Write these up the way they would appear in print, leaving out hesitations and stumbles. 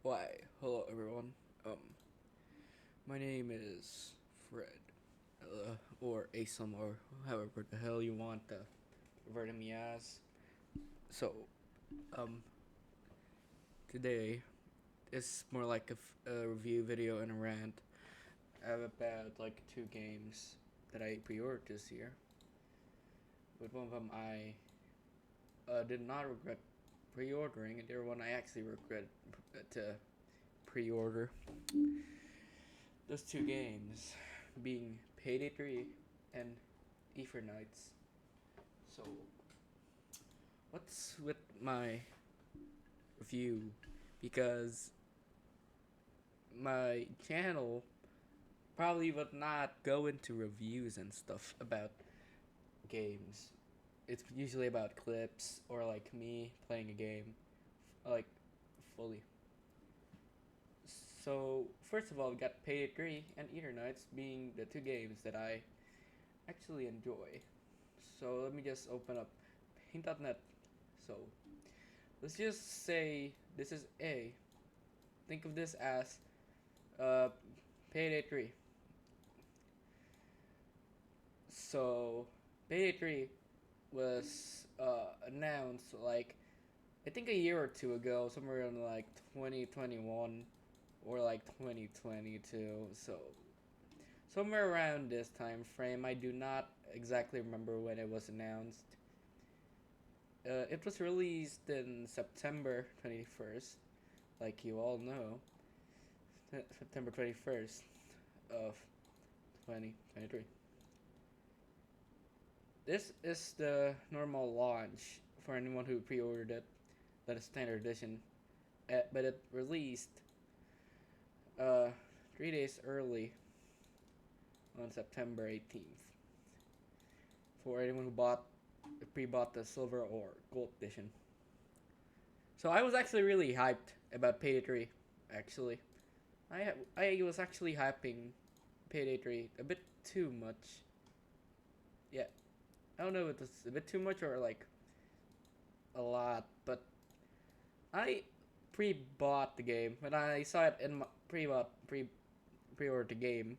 Why, hello everyone. Um, my name is Fred, or Acehilm, or however the hell you want to refer to me as. So, um, today is more like a review video and a rant about like two games that I pre-ordered this year. With one of them, I did not regret pre-ordering, and the other one I actually regret to pre-order. Those two games being Payday 3 and Eternights. So, what's with my review? Because my channel probably would not go into reviews and stuff about games. It's usually about clips or like me playing a game, like fully. So, first of all, we got Payday 3 and Eternights being the two games that I actually enjoy. So, let me just open up paint.net. So, let's just say this is A. Think of this as uh, Payday 3. So, Payday 3 was announced like I think a year or two ago, somewhere in like 2021 or like 2022. So, somewhere around this time frame. I do not exactly remember when it was announced. It was released in September 21st, like you all know. September 21st of 2023. This is the normal launch for anyone who pre-ordered it, the standard edition, but it released uh, 3 days early on September 18th for anyone who pre-bought the silver or gold edition. So I was actually really hyped about Payday 3. Actually, I was actually hyping Payday 3 a bit too much. Yeah, I don't know if it's a bit too much or like a lot, but I pre-bought the game when I saw it in my pre-ordered the game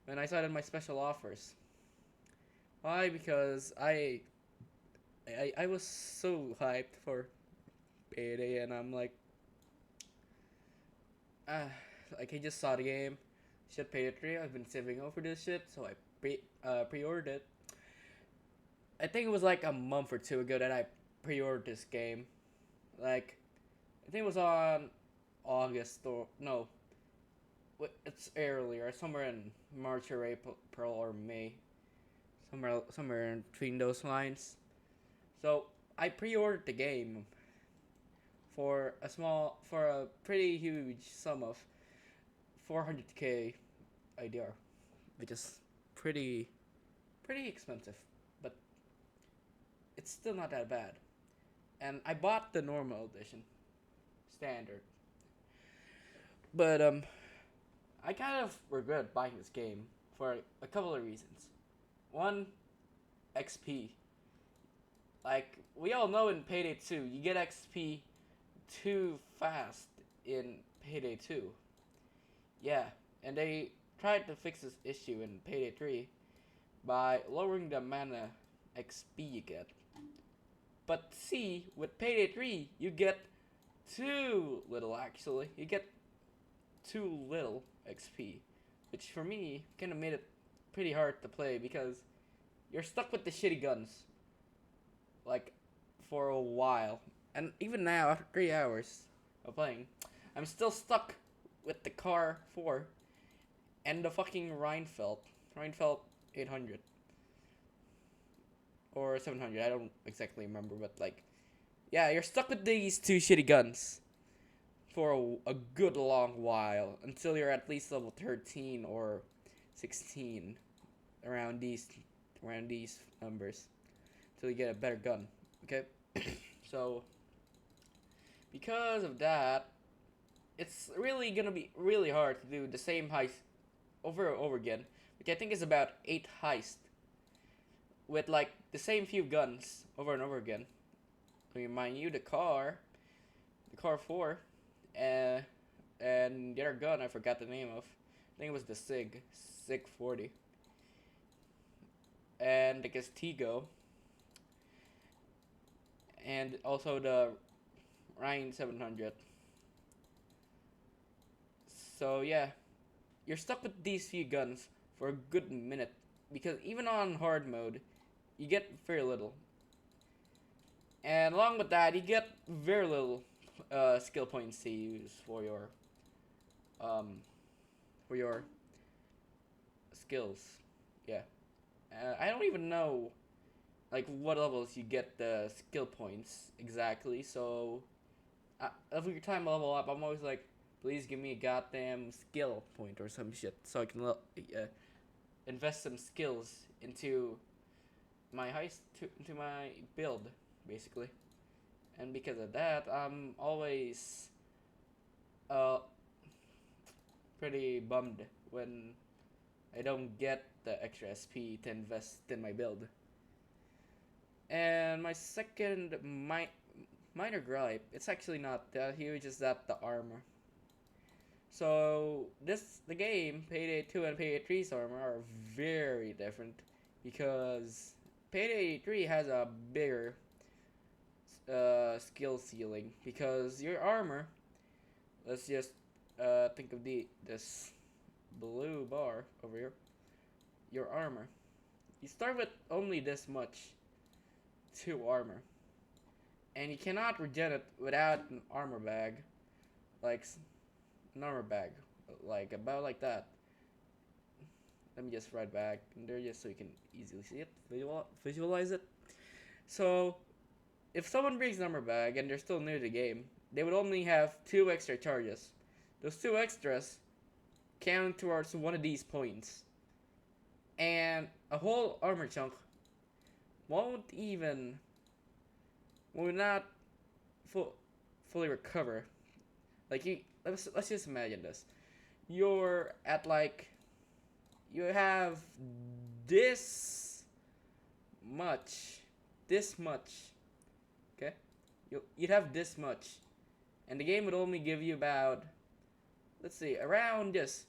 when I saw it in my special offers. Why? Because I was so hyped for Payday, and I'm ah, like I just saw the game. Shit, Payday 3. I've been saving up for this shit, so I pre-ordered it. I think it was like a month or two ago that I pre-ordered this game. Like, I think it was on August or no, it's earlier, somewhere in March or April or May, somewhere in between those lines. So I pre-ordered the game for a pretty huge sum of 400k IDR, which is pretty pretty expensive, but it's still not that bad. And I bought the normal edition, standard. But I kind of regret buying this game for a couple of reasons. One, XP. Like we all know in Payday 2, you get XP too fast in Payday 2. Yeah, and they tried to fix this issue in Payday 3 by lowering the mana XP you get. But see, with Payday 3, you get too little actually. You get too little XP, which for me kind of made it pretty hard to play because you're stuck with the shitty guns like for a while. And even now, after 3 hours of playing, I'm still stuck with the Car 4 and the fucking Rheinfeld 800 or 700. I don't exactly remember, but like, yeah, you're stuck with these two shitty guns for a good long while until you're at least level 13 or 16 around these numbers until you get a better gun. Okay, so because of that, it's really gonna be really hard to do the same heist over and over again, which I think is about 8 heists with like the same few guns over and over again. To remind you, the car 4, uh, and the other gun I forgot the name of. I think it was the Sig 40, and I guess Tigo, and also the Rhine 700. So yeah, you're stuck with these few guns for a good minute because even on hard mode, you get very little, and along with that, you get very little skill points to use um for your skills. Yeah, I don't even know like what levels you get the skill points exactly. So every time I level up, I'm always like, please give me a goddamn skill point or some shit so I can invest some skills into into my build basically. And because of that, I'm always uh pretty bummed when I don't get the extra SP to invest in my build. And my second minor gripe, it's actually not that huge, is that the armor. So the game, Payday 2 and Payday 3's armor are very different because Payday 3 has a bigger skill ceiling because your armor, let's just think of this blue bar over here, your armor. You start with only this much to armor, and you cannot regen it without an armor bag, like an armor bag, like about like that. Let me just write back in there just so you can easily see it, visualize it. So, if someone brings an armor bag and they're still new to the game, they would only have 2 extra charges. Those 2 extras count towards one of these points, and a whole armor chunk won't even will not fully recover. Like let's just imagine this. You're at like you have this much, okay? You'd have this much, and the game would only give you about, let's see, around just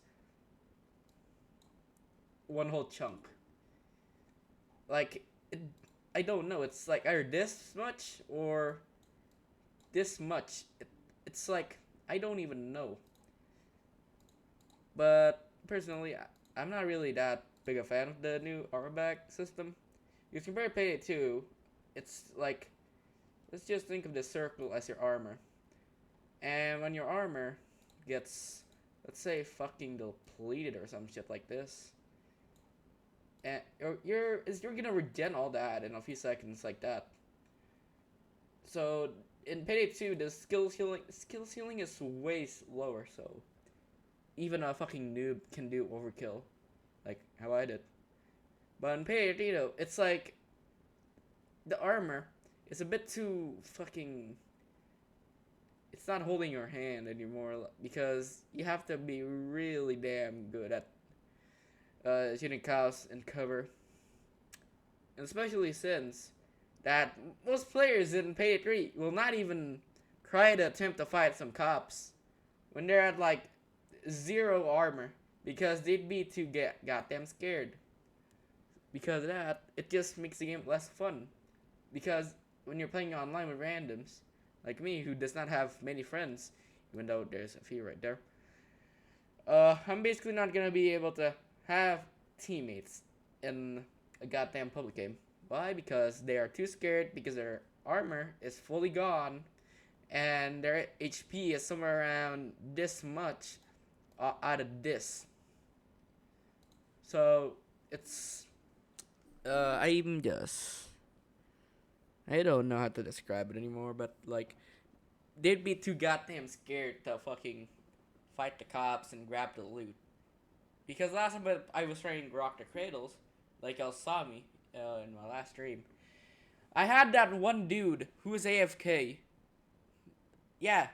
one whole chunk. Like I don't know. It's like either this much or this much. It's like I don't even know. But personally, I'm not really that big a fan of the new armor bag system. If you compare Payday 2, it's like, let's just think of the circle as your armor. And when your armor gets, let's say, fucking depleted or some shit like this, and you're gonna regen all that in a few seconds like that. So in Payday 2, the skill ceiling is way lower. So even a fucking noob can do overkill, like how I did. But in Payday 3, though, it's like the armor is a bit too fucking. It's not holding your hand anymore because you have to be really damn good at shooting cows and cover, and especially since that most players in Payday 3 will not even try to attempt to fight some cops when they're at like 0 armor because they'd be too goddamn scared. Because of that, it just makes the game less fun. Because when you're playing online with randoms, like me, who does not have many friends, even though there's a few right there, I'm basically not gonna be able to have teammates in a goddamn public game. Why? Because they are too scared because their armor is fully gone and their HP is somewhere around this much out of this. So it's I'm just I don't know how to describe it anymore, but like they'd be too goddamn scared to fucking fight the cops and grab the loot. Because last time I was trying to rock the cradles, like y'all saw me in my last stream, I had that one dude who was AFK. Yeah,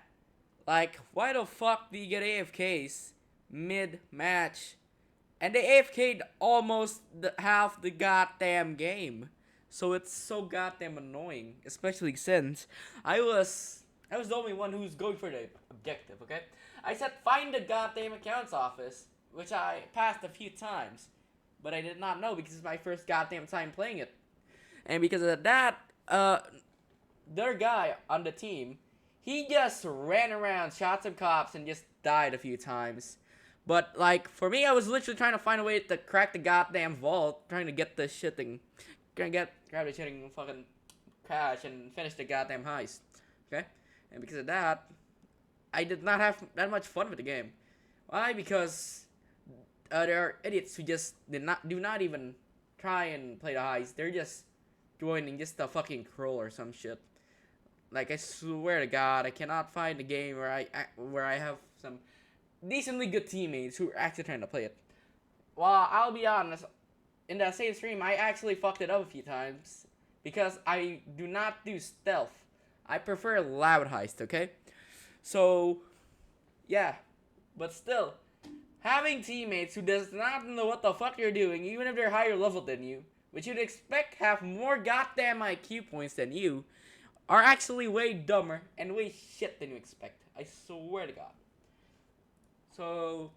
like why the fuck do you get AFKs mid-match? And they AFK'd almost half the goddamn game. So it's so goddamn annoying, especially since I was I was the only one who's going for the objective, okay? I said find the goddamn accounts office, which I passed a few times, but I did not know because it's my first goddamn time playing it. And because of that, their guy on the team, he just ran around, shot some cops, and just died a few times. But, like, for me, I was literally trying to find a way to crack the goddamn vault, trying to get the shitting, grab the shitting fucking cash and finish the goddamn heist. Okay? And because of that, I did not have that much fun with the game. Why? Because there are idiots who just do not even try and play the heist. They're just joining just a fucking crawl or some shit. Like, I swear to God, I cannot find a game where I have some decently good teammates who are actually trying to play it. Well, I'll be honest, in that same stream, I actually fucked it up a few times because I do not do stealth. I prefer loud heist, okay? So, yeah, but still, having teammates who does not know what the fuck you're doing, even if they're higher level than you, which you'd expect have more goddamn IQ points than you, are actually way dumber and way shit than you expect. I swear to God. So,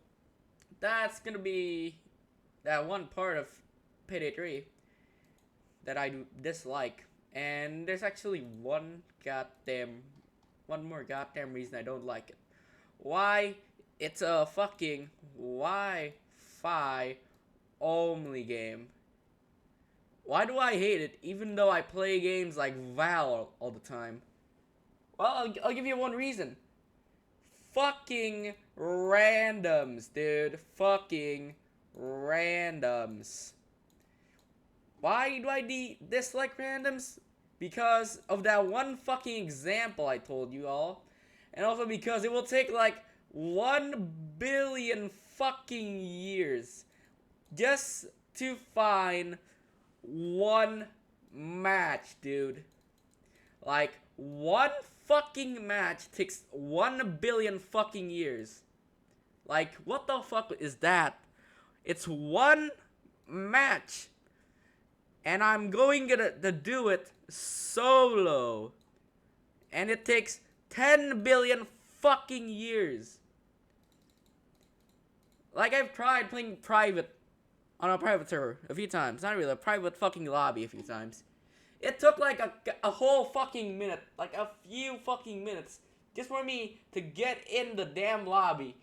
that's gonna be that one part of Payday 3 that I dislike. And there's actually one more goddamn reason I don't like it. Why? It's a fucking Wi-Fi only game. Why do I hate it even though I play games like Val all the time? Well, I'll give you one reason. Fucking randoms, dude. Fucking randoms. Why do I dislike randoms? Because of that one fucking example I told you all. And also because it will take like 1 billion fucking years just to find one match, dude. Like, one fucking match takes 1 billion fucking years. Like, what the fuck is that? It's one match. And I'm going to do it solo. And it takes 10 billion fucking years. Like, I've tried playing private on a private server a few times. Not really, a private fucking lobby a few times. It took like a whole fucking minute, like a few fucking minutes, just for me to get in the damn lobby.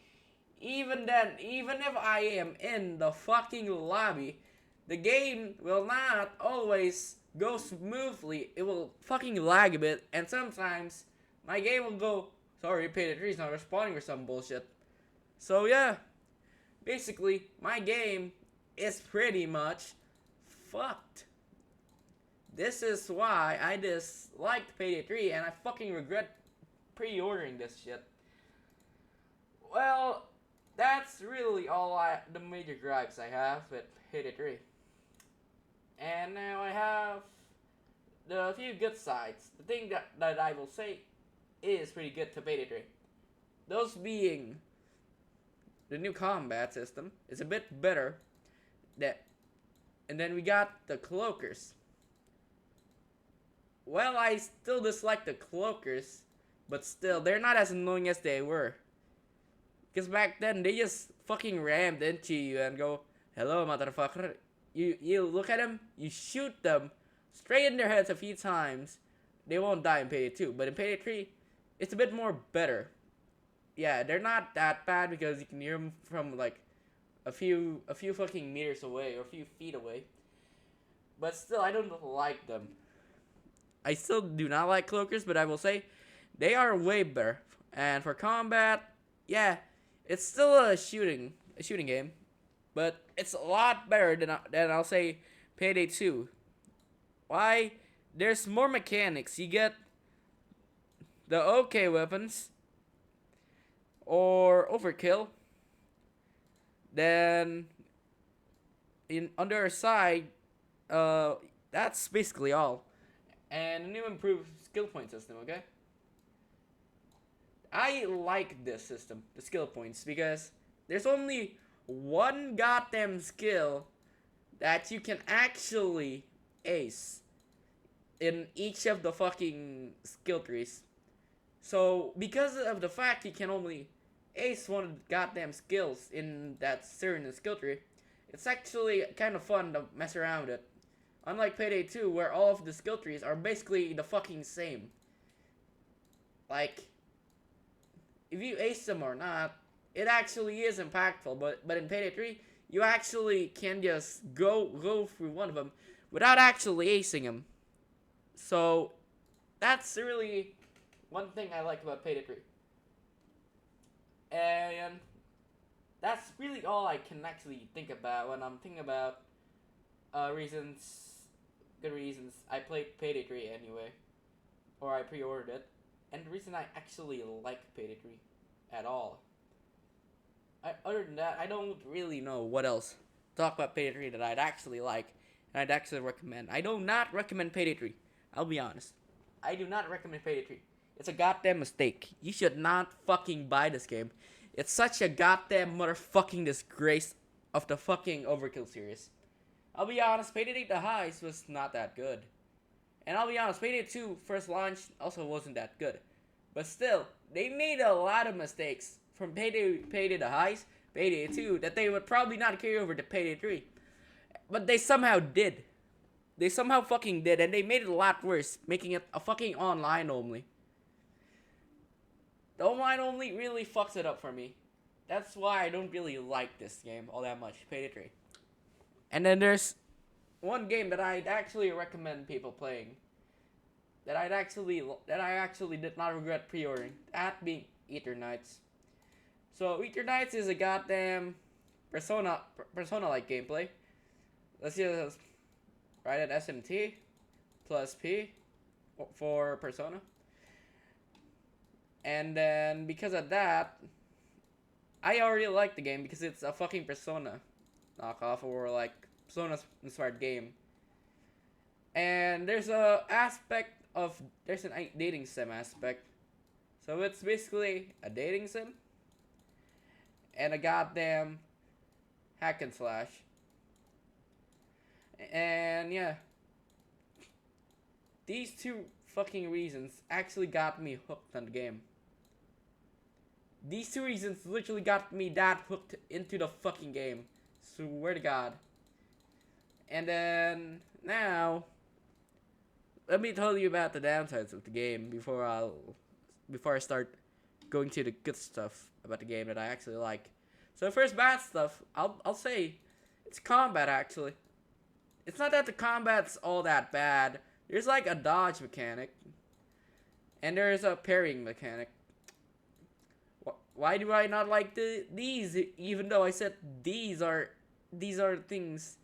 Even then, even if I am in the fucking lobby, the game will not always go smoothly. It will fucking lag a bit, and sometimes my game will go, sorry, Payday 3 is not responding or some bullshit. So yeah, basically, my game is pretty much fucked. This is why I disliked Payday 3 and I fucking regret pre-ordering this shit. Well, that's really all the major gripes I have with Payday 3. And now I have the few good sides. The thing that I will say is pretty good to Payday 3. Those being the new combat system is a bit better. And then we got the cloakers. Well, I still dislike the cloakers, but still, they're not as annoying as they were. Because back then, they just fucking rammed into you and go, hello, motherfucker. You look at them, you shoot them straight in their heads a few times. They won't die in Payday 2, but in Payday 3, it's a bit more better. Yeah, they're not that bad because you can hear them from like a few fucking meters away or a few feet away. But still, I don't like them. I still do not like cloakers, but I will say they are way better. And for combat, yeah, it's still a shooting game, but it's a lot better than I'll say Payday 2. Why? There's more mechanics. You get the OK weapons or overkill. Then on the other side, that's basically all. And a new improved skill point system, okay? I like this system, the skill points, because there's only one goddamn skill that you can actually ace in each of the fucking skill trees. So because of the fact he can only ace one of the goddamn skills in that certain skill tree, it's actually kind of fun to mess around with it. Unlike Payday 2, where all of the skill trees are basically the fucking same. Like, if you ace them or not, it actually is impactful. But in Payday 3, you actually can just go through one of them without actually acing them. So that's really one thing I like about Payday 3. And that's really all I can actually think about when I'm thinking about good reasons. I played Payday 3 anyway, or I pre-ordered it, and the reason I actually like Payday 3 at all. Other than that, I don't really know what else to talk about Payday 3 that I'd actually like and I'd actually recommend. I do not recommend Payday 3. I'll be honest. I do not recommend Payday 3. It's a goddamn mistake. You should not fucking buy this game. It's such a goddamn motherfucking disgrace of the fucking Overkill series. I'll be honest, Payday 8 The Heist was not that good. And I'll be honest, Payday 2 first launch also wasn't that good. But still, they made a lot of mistakes from Payday The Heist, Payday 2, that they would probably not carry over to Payday 3. But they somehow did. They somehow fucking did, and they made it a lot worse, making it a fucking online only. The online only really fucks it up for me. That's why I don't really like this game all that much, Payday 3. And then there's one game that I'd actually recommend people playing. That I actually did not regret pre-ordering. That being Eternights. So Eternights is a goddamn Persona-like gameplay. Let's just write it SMT plus P for Persona. And then because of that, I already like the game because it's a fucking Persona knockoff or like Persona inspired game. And there's a dating sim aspect. So it's basically a dating sim and a goddamn hack and slash. And yeah, these two fucking reasons actually got me hooked on the game. These two reasons literally got me that hooked into the fucking game. Swear to God. And then now, let me tell you about the downsides of the game before I start going to the good stuff about the game that I actually like. So first bad stuff, I'll say it's combat actually. It's not that the combat's all that bad. There's like a dodge mechanic, and there's a parrying mechanic. Why do I not like these? Even though I said these are things.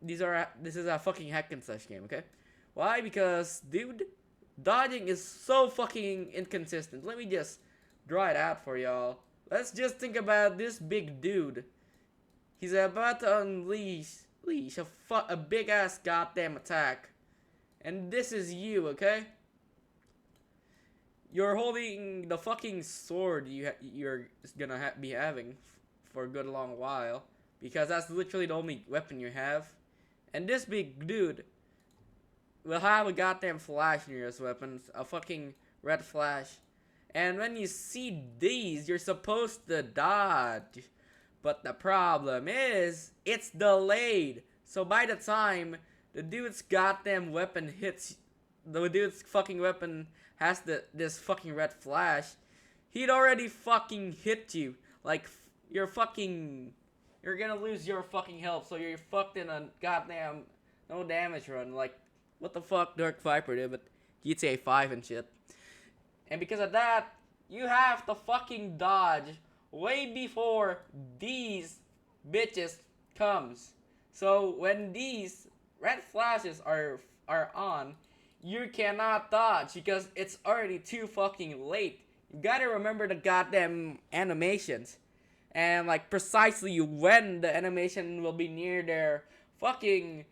This is a fucking hack and slash game, okay? Why? Because dude, dodging is so fucking inconsistent. Let me just draw it out for y'all. Let's just think about this big dude. He's about to unleash a big ass goddamn attack, and this is you, okay? You're holding the fucking sword you're gonna be having for a good long while, because that's literally the only weapon you have. And this big dude will have a goddamn flash near his weapons, a fucking red flash. And when you see these, you're supposed to dodge. But the problem is, it's delayed. So by the time the dude's goddamn weapon hits, the dude's fucking weapon has this fucking red flash, he'd already fucking hit you. Like, you're gonna lose your fucking health, so you're fucked in a goddamn no damage run. Like, what the fuck Dark Viper did with GTA 5 and shit. And because of that, you have to fucking dodge way before these bitches comes. So when these red flashes are on, you cannot dodge because it's already too fucking late. You gotta remember the goddamn animations. And like precisely when the animation will be near their fucking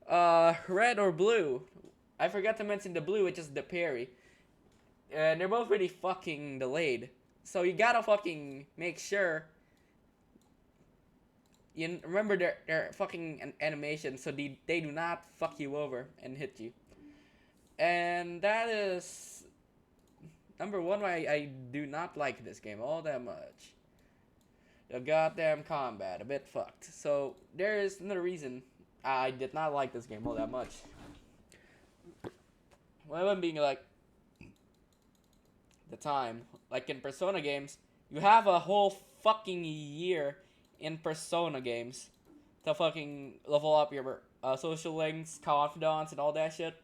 red or blue. I forgot to mention the blue, which is the parry. And they're both really fucking delayed. So you gotta fucking make sure you remember their fucking animation so they do not fuck you over and hit you. And that is number one, why I do not like this game all that much. The goddamn combat, a bit fucked. So there is another reason I did not like this game all that much. One of them being like the time, like in Persona games, you have a whole fucking year in Persona games to fucking level up your social links, confidants, and all that shit.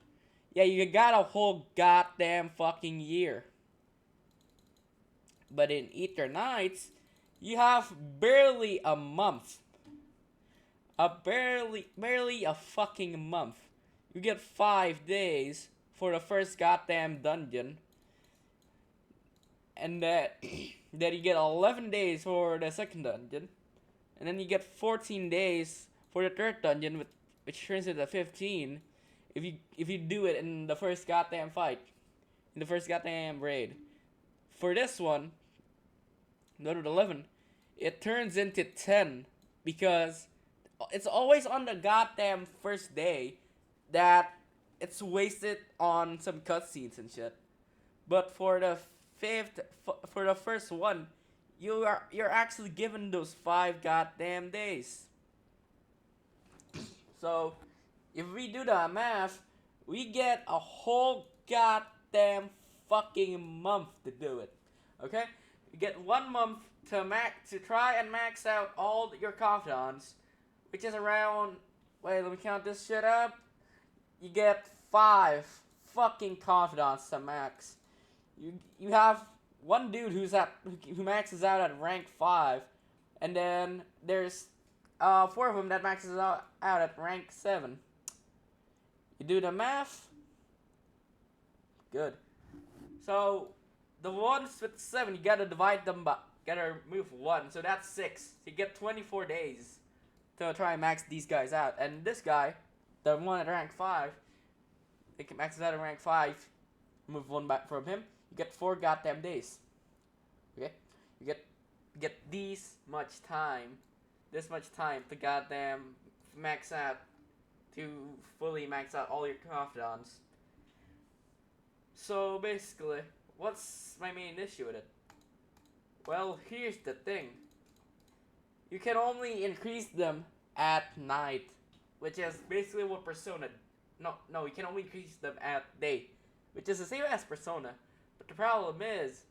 Yeah, you got a whole goddamn fucking year. But in Eternights, you have barely a month. Barely a fucking month. You get 5 days for the first goddamn dungeon. And then you get 11 days for the second dungeon. And then you get 14 days for the third dungeon, which turns into 15 if you do it in the first goddamn fight. In the first goddamn raid. For this one, note 11, it turns into 10 because it's always on the goddamn first day that it's wasted on some cutscenes and shit. But for the for the first one, you're actually given those 5 goddamn days. So if we do the math, we get a whole goddamn fucking month to do it. Okay? You get 1 month to try and max out all your confidants, which is around, wait, let me count this shit up. You get 5 fucking confidants to max. You have one dude who maxes out at rank 5, and then there's 4 of them that maxes out at rank 7. You do the math. Good. So the ones with 7, you gotta divide them by, gotta move 1, so that's 6. You get 24 days to try and max these guys out. And this guy, the one at rank 5, it maxes out at rank 5. Move 1 back from him. You get 4 goddamn days. Okay, you get this much time to goddamn max out, to fully max out all your confidants. So basically, what's my main issue with it? Well, here's the thing. You can only increase them at night, which is basically what Persona. No, you can only increase them at day, which is the same as Persona. But the problem is,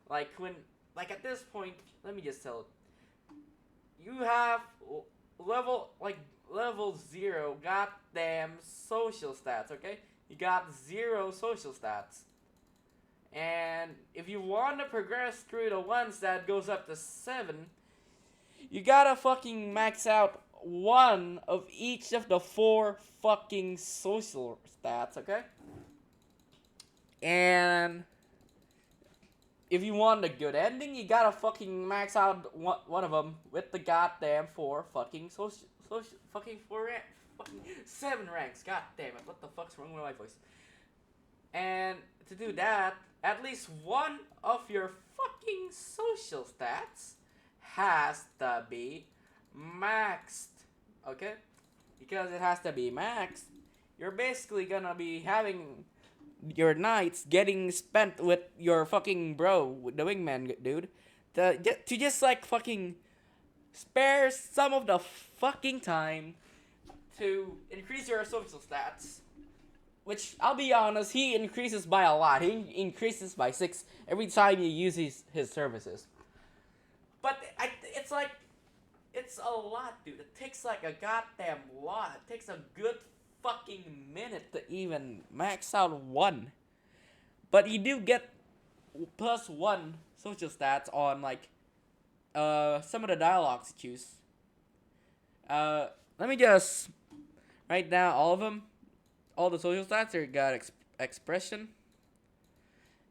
at this point, let me just tell it. You have level 0 goddamn social stats, okay? You got 0 social stats. And if you want to progress through the ones that goes up to 7, you gotta fucking max out 1 of each of the 4 fucking social stats, okay? And if you want a good ending, you gotta fucking max out one of them with the goddamn 4 fucking fucking 7 ranks. God damn it, what the fuck's wrong with my voice? And to do that, at least 1 of your fucking social stats has to be maxed, okay? Because it has to be maxed, you're basically gonna be having your nights getting spent with your fucking bro, the wingman dude, to just like fucking spare some of the fucking time to increase your social stats. Which, I'll be honest, he increases by a lot. He increases by 6 every time you use his services. But it's a lot, dude. It takes like a goddamn lot. It takes a good fucking minute to even max out 1. But you do get plus 1 social stats on some of the dialogues you choose. Let me just write down all of them. All the social stats. We got expression,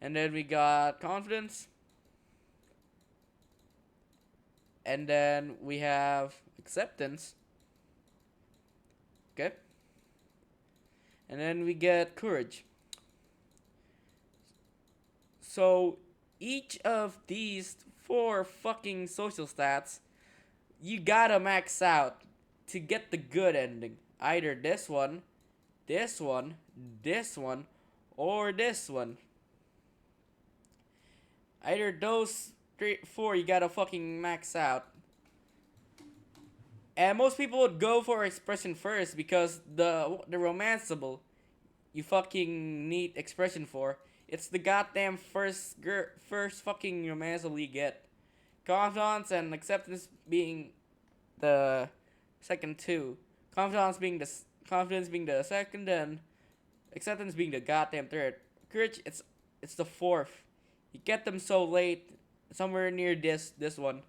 and then we got confidence, and then we have acceptance. Okay. And then we get courage. So each of these 4 fucking social stats, you gotta max out to get the good ending. Either this one, this one, or this one. Either those three, four, you gotta fucking max out. And most people would go for expression first because the romanceable you fucking need expression for. It's the goddamn first fucking romanceable you get. Confidence and acceptance being the second two. Confidence being the second, and acceptance being the goddamn third. Courage, it's the fourth. You get them so late, somewhere near this one.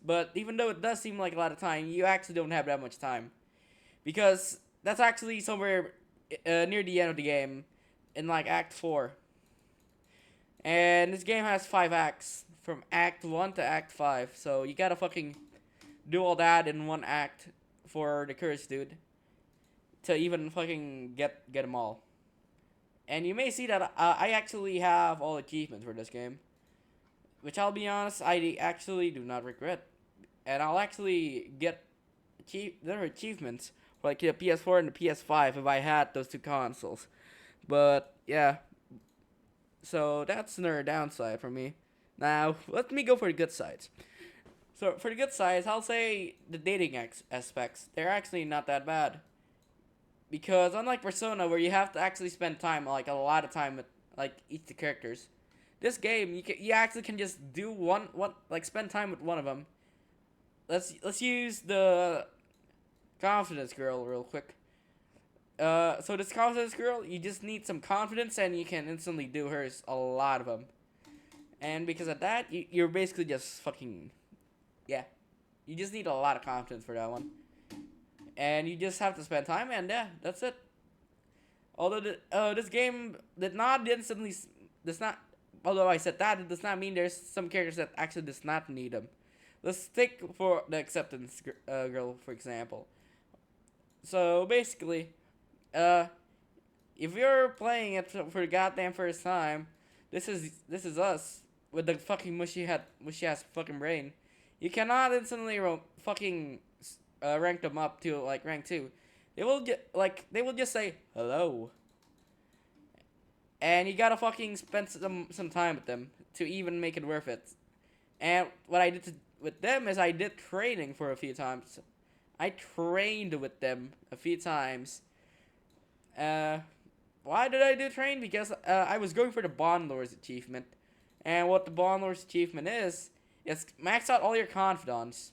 But even though it does seem like a lot of time, you actually don't have that much time, because that's actually somewhere near the end of the game, in like Act 4. And this game has 5 acts, from Act 1 to Act 5. So you gotta fucking do all that in one act for the Courage Dude to even fucking get them all. And you may see that I actually have all achievements for this game, which I'll be honest, I actually do not regret. And I'll actually get their achievements for like the PS4 and the PS5 if I had those two consoles. But yeah, so that's another downside for me. Now let me go for the good sides. So for the good sides, I'll say the dating aspects. They're actually not that bad. Because unlike Persona, where you have to actually spend time, like a lot of time with like each of the characters, this game you actually can just do one like spend time with one of them. Let's use the confidence girl real quick. So this confidence girl, you just need some confidence and you can instantly do hers, a lot of them. And because of that, you're basically just fucking, yeah. You just need a lot of confidence for that one. And you just have to spend time, and yeah, that's it. Although this game did not instantly, does not, although I said that, it does not mean there's some characters that actually does not need them. Let's take for the acceptance girl, for example. So basically, if you're playing it for the goddamn first time, this is us with the fucking mushy ass fucking brain. You cannot instantly fucking rank them up to like rank 2. They will just say hello, and you gotta fucking spend some time with them to even make it worth it. And what I did with them is I did training for a few times. I trained with them a few times. Why did I do train? Because I was going for the Bond Lords achievement, and what the Bond Lords achievement is max out all your confidants.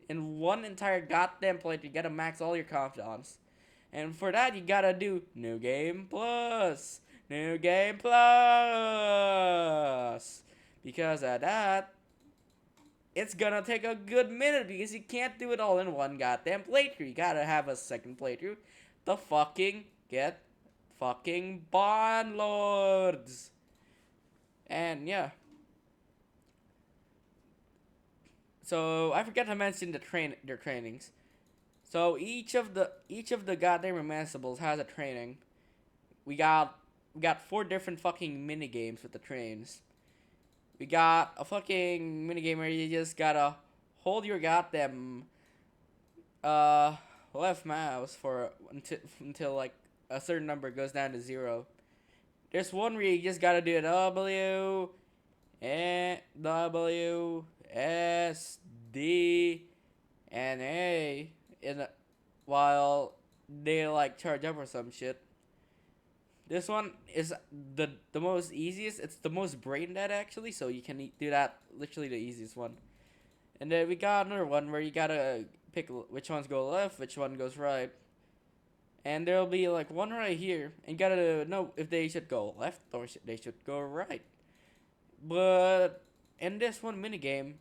In one entire goddamn plate, you gotta max all your confidants. And for that, you gotta do New Game Plus. New Game Plus. Because of that, it's gonna take a good minute because you can't do it all in one goddamn playthrough. You gotta have a second playthrough to fucking get fucking Bond Lords. And yeah. So I forgot to mention their trainings. So each of the goddamn romanceables has a training. We got 4 different fucking mini games with the trains. We got a fucking mini game where you just gotta hold your goddamn left mouse for until like a certain number goes down to 0. There's one where you just gotta do W and W S D and A while they like charge up or some shit. This one is the most easiest. It's the most brain dead actually, so you can do that, literally the easiest one. And then we got another one where you gotta pick which ones go left, which one goes right. And there'll be like one right here, and you gotta know if they should go left or they should go right. But in this one minigame,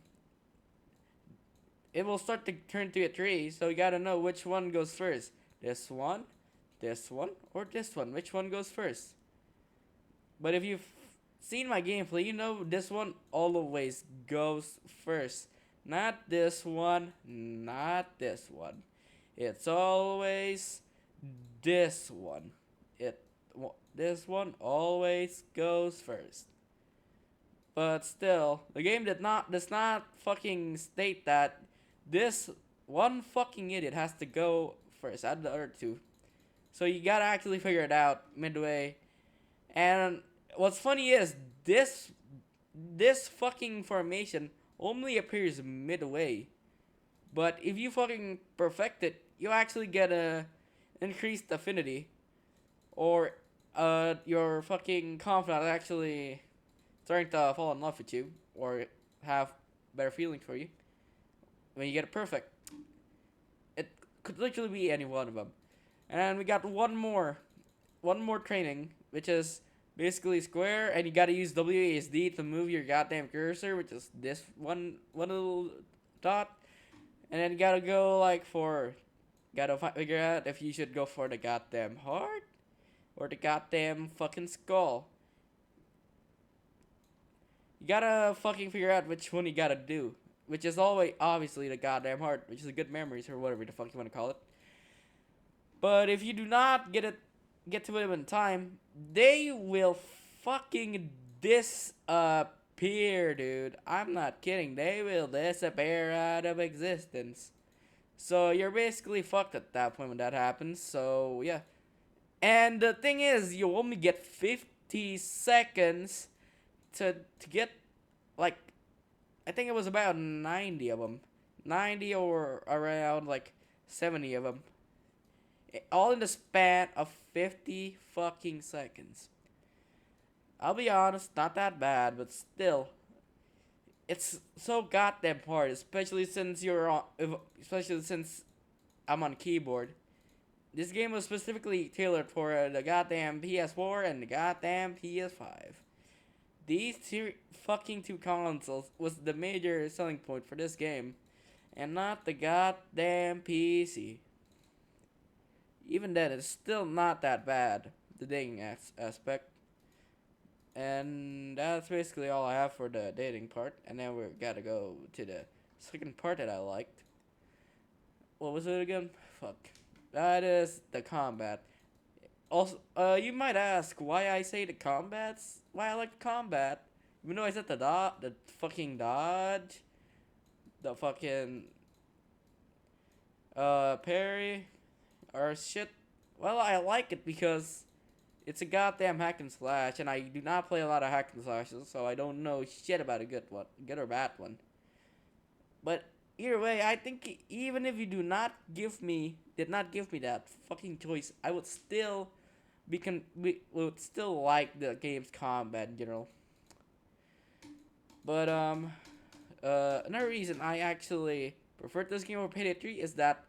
it will start to turn to a tree, so you gotta know which one goes first. This one, or this one. Which one goes first? But if you've seen my gameplay, you know this one always goes first. Not this one, not this one. It's always this one. This one always goes first. But still, the game does not fucking state that this one fucking idiot has to go first out of the other 2. So you gotta actually figure it out midway. And what's funny is this this fucking formation only appears midway. But if you fucking perfect it, you actually get a increased affinity, or your fucking confidant actually starting to fall in love with you, or have better feelings for you when you get it perfect. It could literally be any one of them. And we got one more training, which is basically square, and you gotta use WASD to move your goddamn cursor, which is this one little dot, and then you gotta go like for, figure out if you should go for the goddamn heart or the goddamn fucking skull. You gotta fucking figure out which one you gotta do, which is always obviously the goddamn heart, which is the good memories or whatever the fuck you wanna call it. But if you do not get to them in time, they will fucking disappear, dude. I'm not kidding. They will disappear out of existence. So you're basically fucked at that point when that happens. So yeah. And the thing is, you only get 50 seconds to get, like, I think it was about 90 of them. 90 or around like 70 of them. All in the span of 50 fucking seconds. I'll be honest, not that bad, but still, it's so goddamn hard, especially since I'm on keyboard. This game was specifically tailored for the goddamn PS4 and the goddamn PS5. These two consoles was the major selling point for this game, and not the goddamn PC. Even then, it's still not that bad, the dating aspect. And that's basically all I have for the dating part. And then we gotta go to the second part that I liked. What was it again? Fuck. That is the combat. Also, you might ask why I say the combats, why I like the combat. Even though I said the fucking dodge, the fucking parry, or shit. Well, I like it because it's a goddamn hack and slash, and I do not play a lot of hack and slashes, so I don't know shit about a good or bad one. But either way, I think even if you did not give me that fucking choice, I would still would still like the game's combat in general. But another reason I actually preferred this game over Payday 3 is that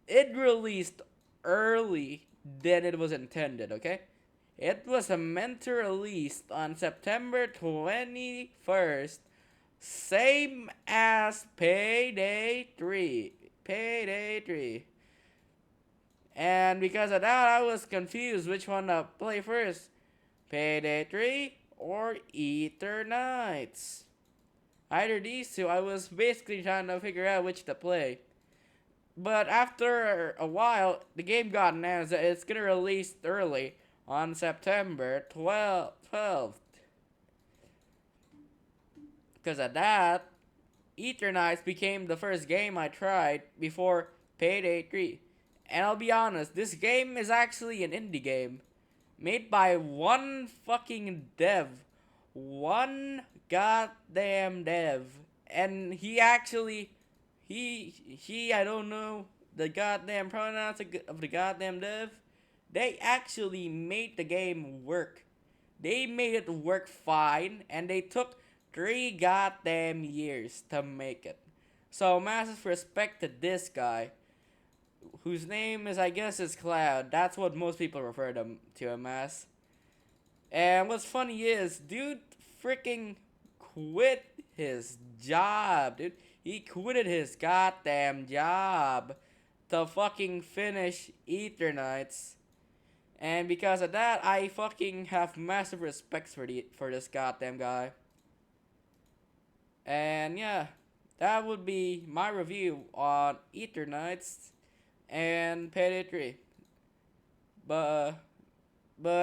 it released early than it was intended, okay? It was meant to release on September 21st, same as Payday 3. Payday 3. And because of that, I was confused which one to play first. Payday 3 or Eternights. Either these two, I was basically trying to figure out which to play. But after a while, the game got announced that it's gonna release early on September 12th. Because of that, Eternights became the first game I tried before Payday 3. And I'll be honest, this game is actually an indie game made by one fucking dev. One goddamn dev. And he actually, I don't know the goddamn pronouns of the goddamn dev. They actually made the game work. They made it work fine, and they took 3 goddamn years to make it. So massive respect to this guy, whose name is, I guess, is Cloud. That's what most people refer to him as. And what's funny is, dude freaking quit his job, dude. He quitted his goddamn job to fucking finish Eternights. And because of that, I fucking have massive respect for this goddamn guy. And yeah, that would be my review on Eternights and Payday 3. But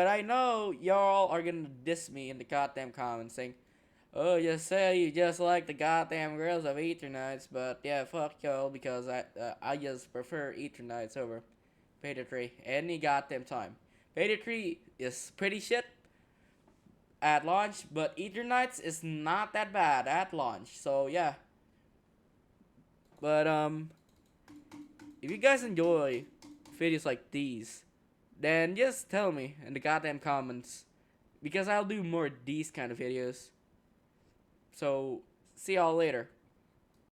I know y'all are gonna diss me in the goddamn comments saying, "Oh, you say you just like the goddamn girls of Eternights," but yeah, fuck y'all, because I just prefer Eternights over Payday 3 any goddamn time. Payday 3 is pretty shit. at launch, but Eternights is not that bad at launch. So yeah. But if you guys enjoy videos like these, then just tell me in the goddamn comments, because I'll do more of these kind of videos. So see y'all later.